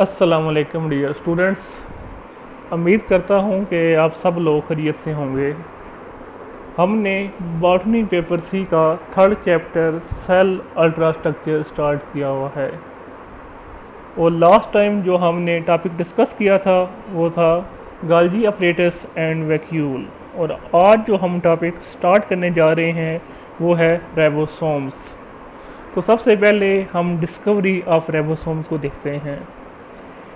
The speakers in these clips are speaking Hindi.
अस्सलामुअलैकुम डियर स्टूडेंट्स। उम्मीद करता हूँ कि आप सब लोग खैरियत से होंगे। हमने बॉटनी पेपर सी का third chapter cell ultrastructure start किया हुआ है और लास्ट टाइम जो हमने टॉपिक डिस्कस किया था वो था गाल्जी अपरेटस एंड वैक्यूल। और आज जो हम टॉपिक स्टार्ट करने जा रहे हैं वो है रेबोसोम्स। तो सबसे पहले हम डिस्कवरी ऑफ रेबोसोम्स को देखते हैं।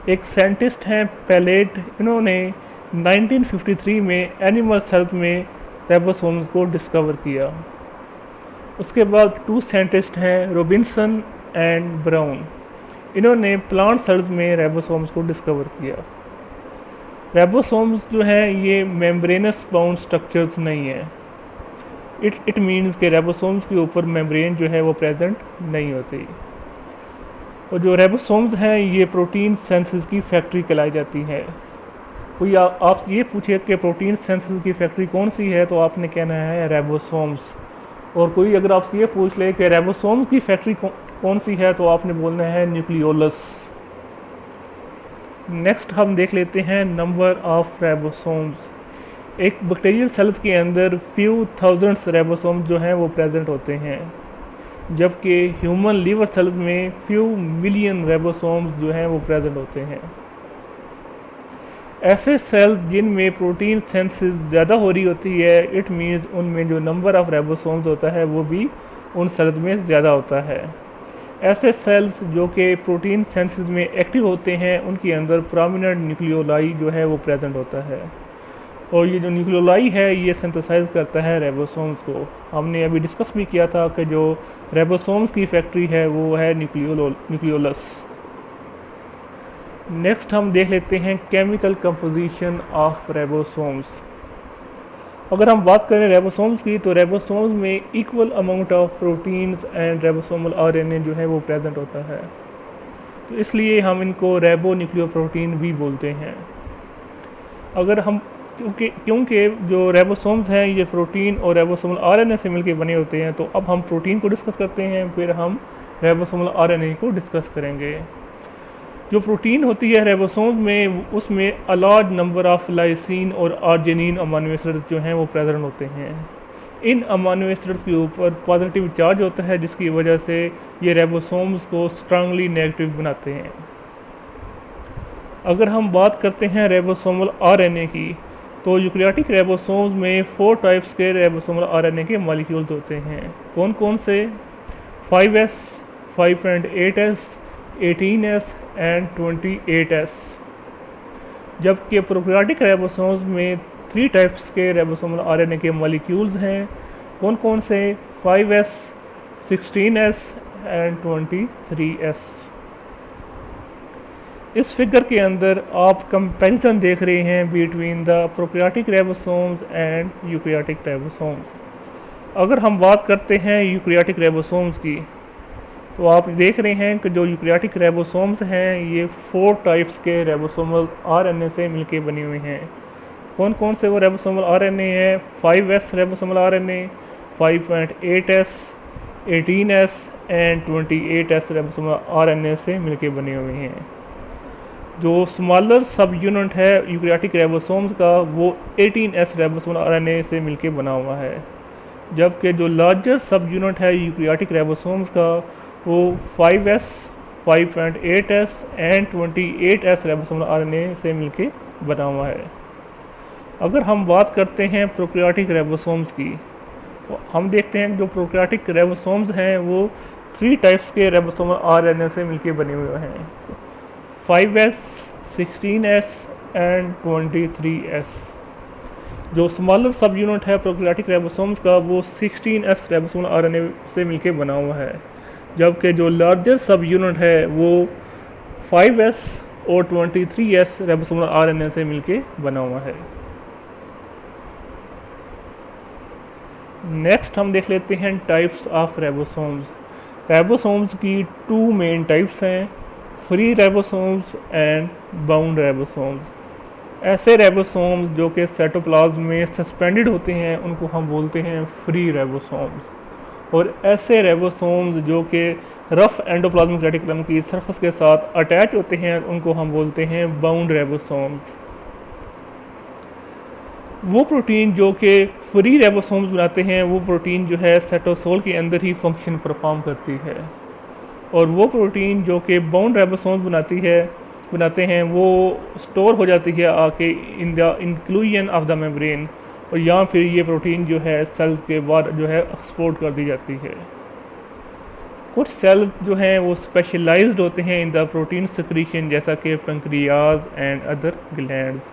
एक साइंटिस्ट हैं पैलेट, इन्होंने 1953 में एनिमल सेल्स में रेबोसोम्स को डिस्कवर किया। उसके बाद टू साइंटिस्ट हैं रॉबिन्सन एंड ब्राउन, इन्होंने प्लांट सेल्स में रेबोसोम्स को डिस्कवर किया। रेबोसोम्स जो हैं ये मेम्ब्रेनस बाउंड स्ट्रक्चर्स नहीं है। इट मीन्स के रेबोसोम्स के ऊपर मेम्ब्रेन जो है वो प्रेजेंट नहीं होती। और जो रेबोसोम्स हैं ये प्रोटीन सिंथेसिस की फैक्ट्री कहलाई जाती है। कोई आप ये पूछे कि प्रोटीन सिंथेसिस की फैक्ट्री कौन सी है तो आपने कहना है रेबोसोम्स। और कोई अगर आपसे ये पूछ ले कि रेबोसोम्स की फैक्ट्री कौन सी है तो आपने बोलना है न्यूक्लियोलस। नेक्स्ट हम देख लेते हैं नंबर ऑफ रेबोसोम्स। एक बैक्टीरियल सेल्स के अंदर फ्यू थाउजेंड्स रेबोसोम्स जो हैं वो प्रेजेंट होते हैं, जबकि ह्यूमन लीवर सेल्स में फ्यू मिलियन रेबोसोम्स जो हैं वो प्रेजेंट होते हैं। ऐसे सेल्स जिनमें प्रोटीन सिंथेसिस ज़्यादा हो रही होती है, इट मीन्स उनमें जो नंबर ऑफ रेबोसोम्स होता है वो भी उन सेल्स में ज़्यादा होता है। ऐसे सेल्स जो कि प्रोटीन सिंथेसिस में एक्टिव होते हैं उनके अंदर प्रोमिनेंट न्यूक्लियोलाई जो है वो प्रेजेंट होता है। और ये जो न्यूक्लियोलाई है ये सिंथेसाइज करता है रेबोसोम्स को। हमने अभी डिस्कस भी किया था कि जो रेबोसोम्स की फैक्ट्री है वो है न्यूक्लियोलस। नेक्स्ट हम देख लेते हैं केमिकल कंपोजिशन ऑफ रेबोसोम्स। अगर हम बात करें रेबोसोम्स की तो रेबोसोम्स में equal amount of proteins and ribosomal RNA जो है वो प्रेजेंट होता है, तो इसलिए हम इनको रेबो न्यूक्लियोप्रोटीन भी बोलते हैं। अगर हम क्योंकि जो रेबोसोम्स हैं ये प्रोटीन और रेबोसोमल आरएनए से मिलकर बने होते हैं, तो अब हम प्रोटीन को डिस्कस करते हैं, फिर हम रेबोसोमल आरएनए को डिस्कस करेंगे। जो प्रोटीन होती है रेबोसोम्स में, उसमें a large number of lysine और आर्जिनिन अमाइनो एसिड्स जो हैं वो प्रेजेंट होते हैं। इन अमाइनो एसिड्स के ऊपर पॉजिटिव चार्ज होता है, जिसकी वजह से ये रेबोसोम्स को स्ट्रांगली नेगेटिव बनाते हैं। अगर हम बात करते हैं रेबोसोमल आरएनए की, तो यूकैरियोटिक रेबोसोम्स में 4 टाइप्स के रेबोसोमल आरएनए के मॉलिक्यूल्स होते हैं। कौन कौन से? 5s, 5.8s, 18s and 28s। जबकि प्रोकैरियोटिक रेबोसोम्स में 3 टाइप्स के रेबोसोमल आरएनए के मॉलिक्यूल्स हैं। कौन कौन से? 5s, 16s and 23s। इस फिगर के अंदर आप कंपैरिजन देख रहे हैं between the prokaryotic ribosomes and eukaryotic ribosomes. अगर हम बात करते हैं यूकैरियोटिक रेबोसोम्स की, तो आप देख रहे हैं कि जो यूकैरियोटिक रेबोसोम्स हैं ये 4 टाइप्स के रेबोसोमल आरएनए से मिलके बने हुए हैं। कौन कौन से वो रेबोसोमल आरएनए हैं? 5s ribosomal RNA, 5.8s, 18s and 28s ribosomal RNA से मिलके बने हुए हैं। जो स्मॉलर सब यूनिट है यूकैरियोटिक रेबोसोम्स का वो 18s रेबोसोमल आरएनए से मिलके बना हुआ है, जबकि जो लार्जर सब यूनिट है यूकैरियोटिक रेबोसोम्स का वो 5s, 5.8s and 28s ribosomal RNA से मिलके बना हुआ है। अगर हम बात करते हैं प्रोकैरियोटिक रेबोसोम्स की, तो हम देखते हैं जो प्रोकैरियोटिक रेबोसोम्स हैं वो 3 टाइप्स के रेबोसोमल आरएनए से मिलके बने हुए हैं। 5s, 16s and 23s। जो स्मॉलर सब यूनिट है प्रोकैरियोटिक रेबोसोम्स का वो 16s रेबोसोमल आरएनए से मिलके बना हुआ है, जबकि जो लार्जर सब यूनिट है वो 5s और 23s रेबोसोमल आरएनए से मिलके बना हुआ है। नेक्स्ट हम देख लेते हैं टाइप्स ऑफ रेबोसोम्स। रेबोसोम्स की 2 मेन टाइप्स हैं, फ्री रेबोसोम्स एंड बाउंड रेबोसोम्स। ऐसे रेबोसोम्स जो कि साइटोप्लाज्म में सस्पेंडेड होते हैं उनको हम बोलते हैं फ्री रेबोसोम्स, और ऐसे रेबोसोम्स जो कि रफ एंडोप्लाज्मिक रेटिकुलम की सरफेस के साथ अटैच होते हैं, उनको हम बोलते हैं बाउंड रेबोसोम्स। वो प्रोटीन जो कि फ्री रेबोसोम्स बनाते हैं, वो प्रोटीन जो है साइटोसोल के अंदर ही फंक्शन परफॉर्म करती है, और वो प्रोटीन जो कि बाउंड रेबोसोम्स बनाते हैं वो स्टोर हो जाती है आके in the inclusion of the membrane, और या फिर ये प्रोटीन जो है सेल के बाद जो है एक्सपोर्ट कर दी जाती है। कुछ सेल्स जो हैं वो स्पेशलाइज्ड होते हैं इन द प्रोटीन सिक्रीशन, जैसा कि पेंक्रियाज एंड अदर ग्लैंड्स।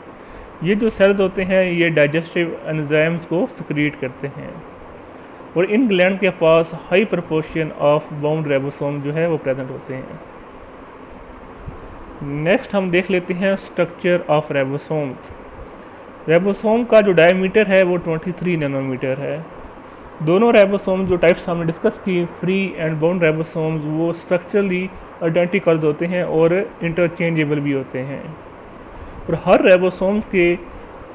ये जो सेल्स होते हैं ये डाइजेस्टिव एंजाइम्स को सिक्रीट करते हैं, और इन ग्लैंड के पास हाई प्रोपोर्शन ऑफ बाउंड रेबोसोम जो है वो प्रेजेंट होते हैं। नेक्स्ट हम देख लेते हैं स्ट्रक्चर ऑफ रेबोसोम्स। रेबोसोम का जो डायमीटर है वो 23 नैनोमीटर है। दोनों रेबोसोम जो टाइप्स हमने डिस्कस की, फ्री एंड बाउंड रेबोसोम्स, वो स्ट्रक्चरली आइडेंटिकल्स होते हैं और इंटरचेंजेबल भी होते हैं। और हर रेबोसोम्स के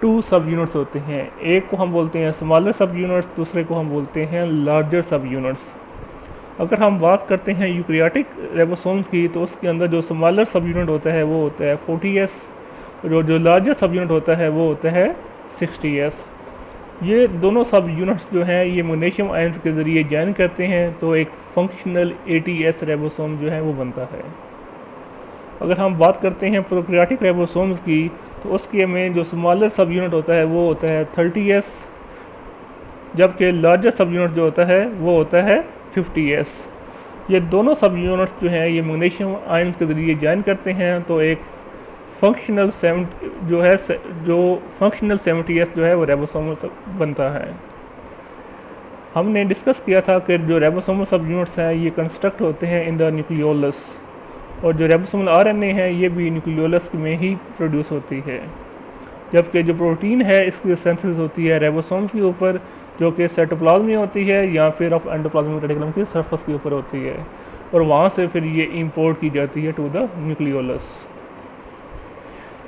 2 सब यूनिट्स होते हैं, एक को हम बोलते हैं स्मॉलर सब यूनिट्स, दूसरे को हम बोलते हैं लार्जर सब यूनिट्स। अगर हम बात करते हैं यूकैरियोटिक रेबोसोम्स की, तो उसके अंदर जो स्मॉलर सब यूनिट होता है वो होता है 40S, जो लार्जर सब यूनिट होता है वो होता है 60S। ये दोनों सब यूनिट्स जो हैं ये मैग्नीशियम आयंस के ज़रिए जॉइन करते हैं, तो एक फंक्शनल 80S रेबोसोम जो है वो बनता है। अगर हम बात करते हैं प्रोकैरियोटिक रेबोसोम्स की, तो उसके में जो स्मॉलर सब यूनिट होता है वो होता है 30S, जबकि लार्जर सब यूनिट जो होता है वो होता है 50S। ये दोनों सब यूनिट्स जो हैं ये मैग्नीशियम आयंस के ज़रिए जॉइन करते हैं, तो एक फंक्शनल 70S जो है वो रेबोसोमल बनता है। हमने डिस्कस किया था कि जो रेबोसोमल सब यूनिट्स हैं ये कंस्ट्रक्ट होते हैं इन द न्यूक्लियोलस, और जो रेबोसोमल आरएनए है ये भी न्यूक्लियोलस में ही प्रोड्यूस होती है, जबकि जो प्रोटीन है इसकी सिंथेसिस होती है रेबोसोम्स के ऊपर, जो कि साइटोप्लाज्म में होती है या फिर ऑफ एंडोप्लाज्मिक रेटिकुलम की सरफेस के ऊपर होती है, और वहाँ से फिर ये इंपोर्ट की जाती है to the nucleolus.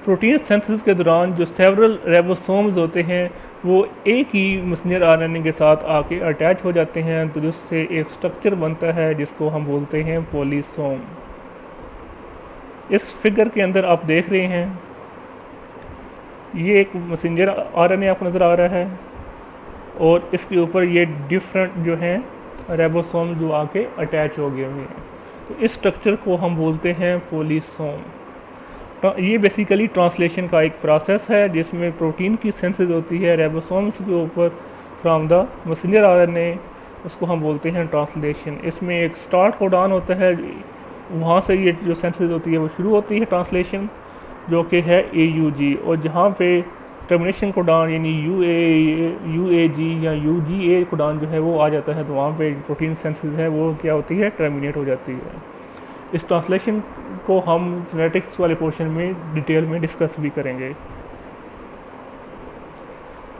Protein synthesis के दौरान जो सेवरल रेबोसोम्स होते हैं वो एक ही मैसेंजर आरएनए के साथ आके अटैच हो जाते हैं, तो जिससे एक स्ट्रक्चर बनता है जिसको हम बोलते हैं पॉलीसोम। इस फिगर के अंदर आप देख रहे हैं ये एक मैसेंजर आरएनए आपको नज़र आ रहा है, और इसके ऊपर ये डिफरेंट जो हैं रेबोसोम जो आके अटैच हो गए हुए हैं, तो इस स्ट्रक्चर को हम बोलते हैं पॉलीसोम। ये बेसिकली ट्रांसलेशन का एक प्रोसेस है जिसमें प्रोटीन की सिंथेसिस होती है रेबोसोम्स के ऊपर फ्रॉम द मैसेंजर आरएनए, उसको हम बोलते हैं ट्रांसलेशन। इसमें एक स्टार्ट कोडॉन होता है, वहाँ से ये जो सिंथेसिस होती है वो शुरू होती है ट्रांसलेशन, जो कि है AUG, और जहाँ पे टर्मिनेशन कोडॉन यानी UAG या UGA कोडॉन जो है वो आ जाता है, तो वहाँ पे प्रोटीन सिंथेसिस है वो क्या होती है, टर्मिनेट हो जाती है। इस ट्रांसलेशन को हम जेनेटिक्स वाले पोर्शन में डिटेल में डिस्कस भी करेंगे।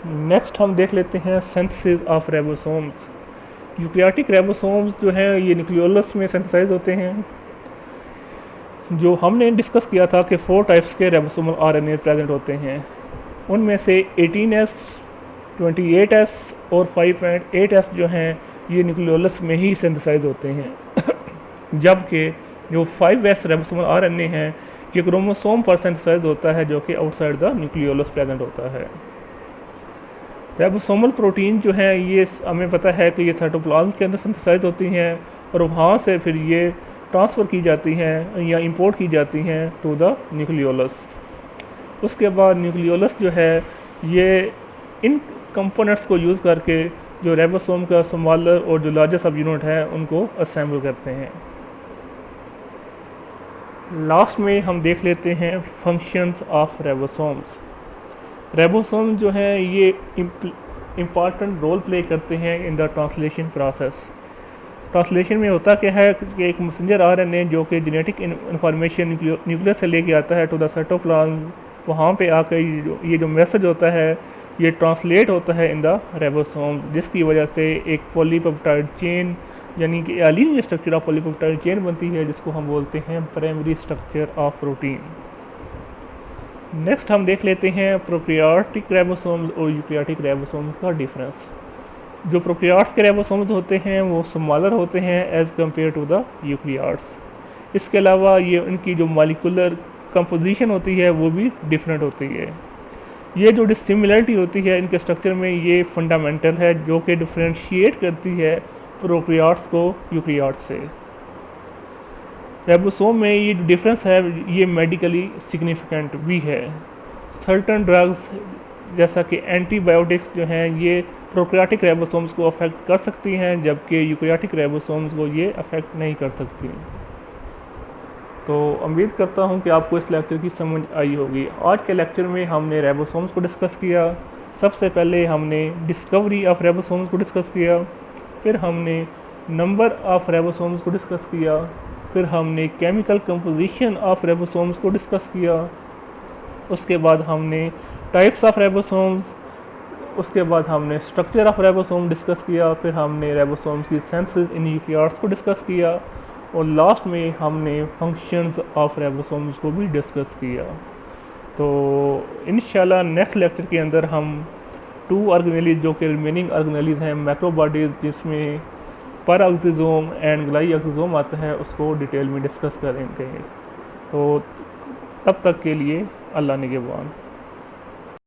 नेक्स्ट हम देख लेते हैं सिंथेसिस ऑफ रेबोसोम्स। यूकैरियोटिक रेबोसोम्स जो हैं ये न्यूक्लियोलस में सिंथेसाइज होते हैं। जो हमने डिस्कस किया था कि 4 टाइप्स के रेबोसोमल आरएनए प्रेजेंट होते हैं, उनमें से 18S, 28S और 5.8S जो हैं ये न्यूक्लियोलस में ही सिंथेसाइज होते हैं, जबकि जो 5S रेबोसोमल आरएनए है ये क्रोमोसोम पर सिंथेसाइज होता है, जो कि आउटसाइड द न्यूक्लियोलस प्रेजेंट होता है। रेबोसोमल प्रोटीन जो है ये हमें पता है कि ये साइटोप्लाज्म के अंदर सिंथेसाइज होती हैं, और वहाँ से फिर ये ट्रांसफ़र की जाती हैं या इंपोर्ट की जाती हैं टू द न्यूक्लियोलस। उसके बाद न्यूक्लियोलस जो है ये इन कंपोनेंट्स को यूज़ करके जो रेबोसोम का स्मॉलर और जो लार्जर सब यूनिट है उनको असेंबल करते हैं। लास्ट में हम देख लेते हैं फंक्शंस ऑफ रेबोसोम्स। रेबोसोम जो हैं ये इम्पॉर्टेंट रोल प्ले करते हैं in the translation process. Translation में होता क्या है कि एक मैसेंजर आरएनए जो कि जेनेटिक इन्फॉर्मेशन न्यूक्लियस से लेके आता है टू द साइटोप्लाज्म, वहाँ पे आकर ये जो मैसेज होता है ये ट्रांसलेट होता है इन द रेबोसोम, जिसकी वजह से एक पॉलीपेप्टाइड चेन यानी कि linear structure of polypeptide chain बनती है, जिसको हम बोलते हैं primary structure of protein. Next हम देख लेते हैं प्रोकैरियोटिक रेबोसोम्स और यूकैरियोटिक रेबोसोम्स का डिफरेंस। जो प्रोकैरियोट्स के राइबोसोम्स होते हैं वो स्मॉलर होते हैं as compared to the eukaryotes. इसके अलावा ये उनकी जो मॉलिक्यूलर कंपोजिशन होती है वो भी डिफरेंट होती है। ये जो डिसिमिलरिटी होती है इनके स्ट्रक्चर में ये फंडामेंटल है जो कि डिफ्रेंशिएट करती है प्रोकैरियोट्स को यूकैरियोट्स से। राइबोसोम में ये जो डिफरेंस है ये मेडिकली सिग्निफिकेंट भी है। सर्टन ड्रग्स जैसा कि एंटीबायोटिक्स जो हैं ये प्रोकैरियोटिक राइबोसोम्स को अफेक्ट कर सकती हैं, जबकि यूकैरियोटिक राइबोसोम्स को ये अफेक्ट नहीं कर सकती। तो उम्मीद करता हूँ कि आपको इस लेक्चर की समझ आई होगी। आज के लेक्चर में हमने राइबोसोम्स को डिस्कस किया। सबसे पहले हमने डिस्कवरी ऑफ राइबोसोम्स को डिस्कस किया, फिर हमने नंबर ऑफ राइबोसोम्स को डिस्कस किया, फिर हमने केमिकल कंपोजिशन ऑफ राइबोसोम्स को डिस्कस किया, उसके बाद हमने टाइप्स ऑफ राइबोसोम्स, उसके बाद हमने स्ट्रक्चर ऑफ राइबोसोम डिस्कस किया, फिर हमने राइबोसोम्स की सेंसेस इन यूकैरियोट्स को डिस्कस किया, और लास्ट में हमने फंक्शंस ऑफ राइबोसोम्स को भी डिस्कस किया। तो इंशाल्लाह नेक्स्ट लेक्चर के अंदर हम 2 ऑर्गेनेलीज जो कि रिमेनिंग ऑर्गेनेलीज हैं मैक्रोबॉडीज, जिसमें पैराऑक्सीजोम एंड ग्लाइऑक्सीजोम आता है, उसको डिटेल में डिस्कस करेंगे। तो तब तक के लिए अल्लाह निगहबान।